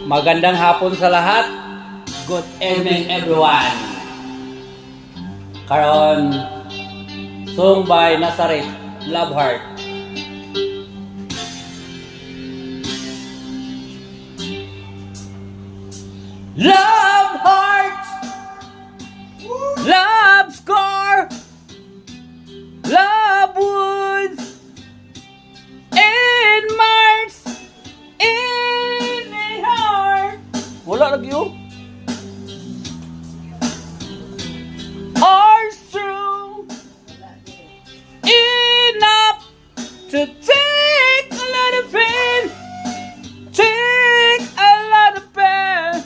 Magandang hapon sa lahat. Good evening everyone. Karon song by Nazareth, Love Heart. Love heart, love scar, love woods, in Mars, in my heart. Wala lagi yun. Are true enough to take a lot of pain, take a lot of pain.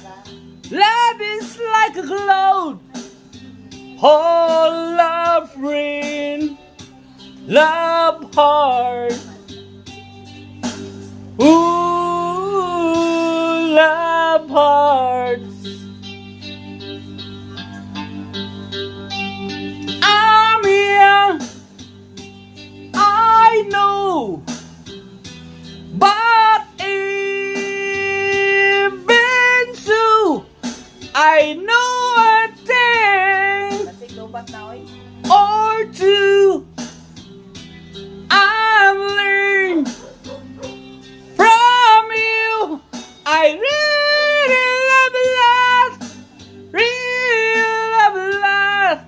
Love is like a cloud, all love rain, love heart. Ooh, love hearts. I'm here, I know, but even so, I know a thing or two. I've learned from you. I really love a lot, really love a lot.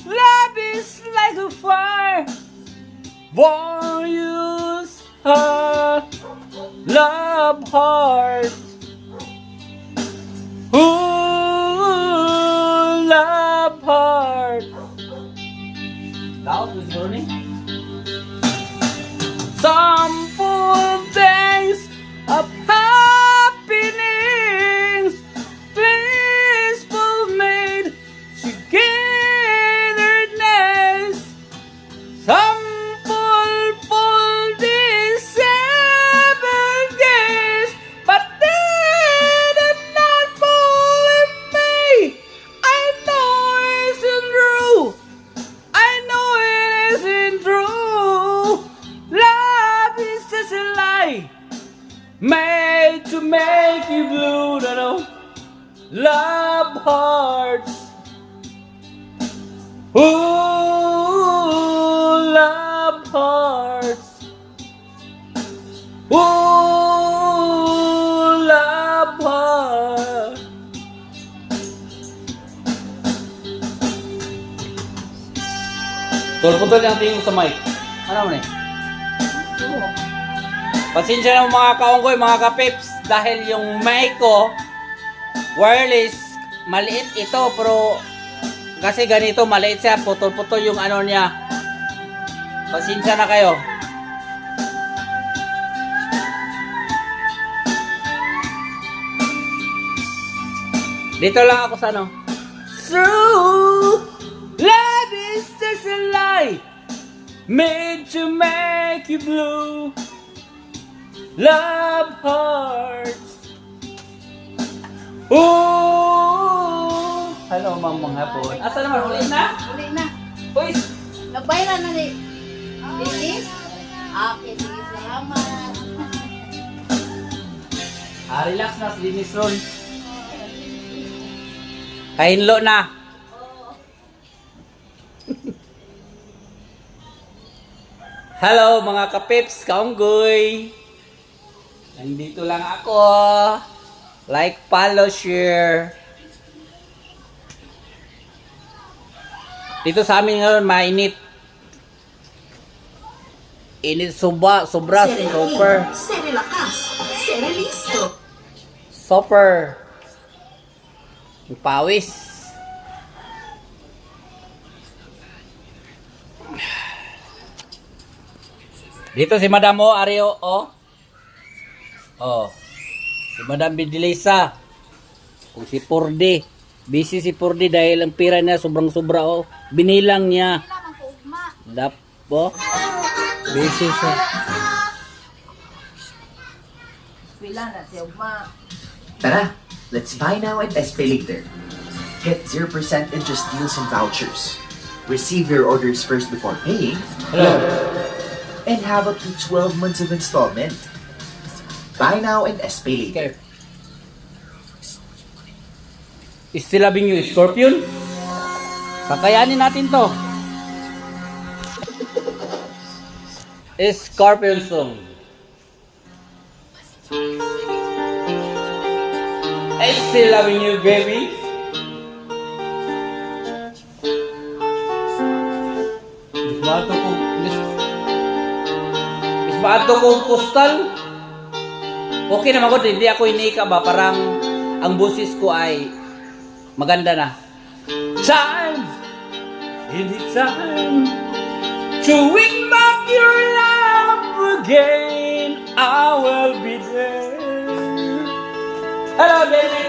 Love is like a fire, won't use heart, love heart. Ooh, love heart. That was running. Some full days of happiness, blissful made togetherness. Some full days, 7 days, but they did not fall in me. I know it isn't true. I know it isn't true. Love is just a lie, made to make you blue. No, no. Love hearts. Ooh, love hearts. Ooh, love hearts. Tol-putol yung tingin sa mic. Ano mo eh? Pasensya na mga kaunggoy, mga kapips, dahil yung mic ko wireless, maliit ito, pero kasi ganito maliit siya, putol-putol yung ano niya. Pasensya na kayo. Dito lang ako sa ano. True love is just a lie, made to make you blue. Love hearts. Ooh. Hello, mamang hapon. Asa naman? Uli na? Uli na. Uy. Nagbayran na ni Dennis? Okay, sige, salamat. Relax na si Dennis Ron. Kahinlo na. Hello mga kapips, kaunggoy. Nandito lang ako. Like, follow, share. Dito sa amin ngayon, mainit. Init sobra, super. Sere lakas, sere listo. Super. Yung pawis. Dito si Madam O, Ario O. Oh. Si Madam Bidilisa. Kung si Purdi. Busy si Purdi dahil ang pira niya sobrang sobra o. Binilang niya. Dapo. Busy siya. Pila na siya, ugma. Tara, let's buy now and pay later. Get 0% interest deals and vouchers. Receive your orders first before paying. Hello. And have up to 12 months of installment. Buy now and pay later. Okay. Still loving you, Scorpion. Kakayanin natin to. Scorpion song. Still loving you, baby. Bato ko postal. Okay naman ko, hindi ako inika ba, parang ang boses ko ay maganda na. Time, hindi time to win back your love again. I will be there. Hello, baby.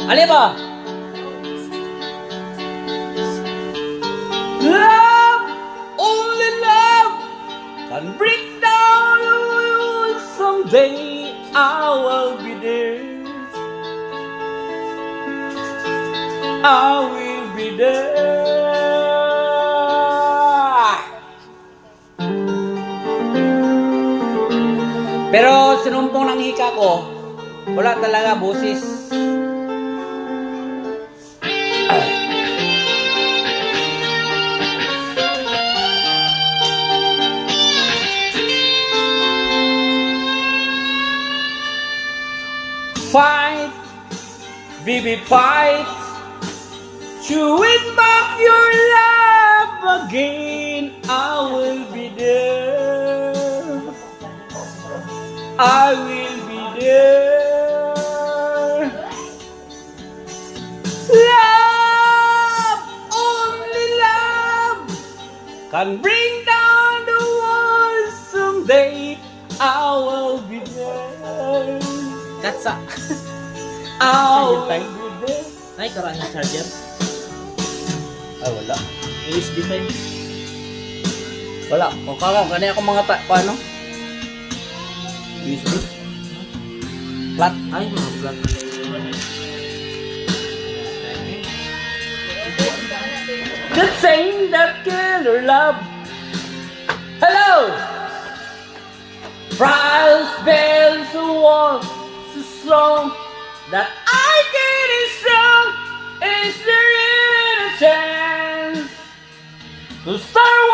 Ali ba? Love, only love can break down the walls. Someday I will be there. I will be there. Pero sinumpong ng hika ko, wala talaga boses. Fight, baby, fight to win back your love again. I will be there. I will be there. Love, only love can bring down the walls. Someday I will be there. Katsa. I will be there. Ay, karaan yung charger. Ay, wala. USB type. Wala. Kung kakaw, kanina ako mga paano? USB. Flat. Ay, mga vlog. The thing that killer love. Hello! Price bells walk so strong that I get it strong. Is there even a chance to start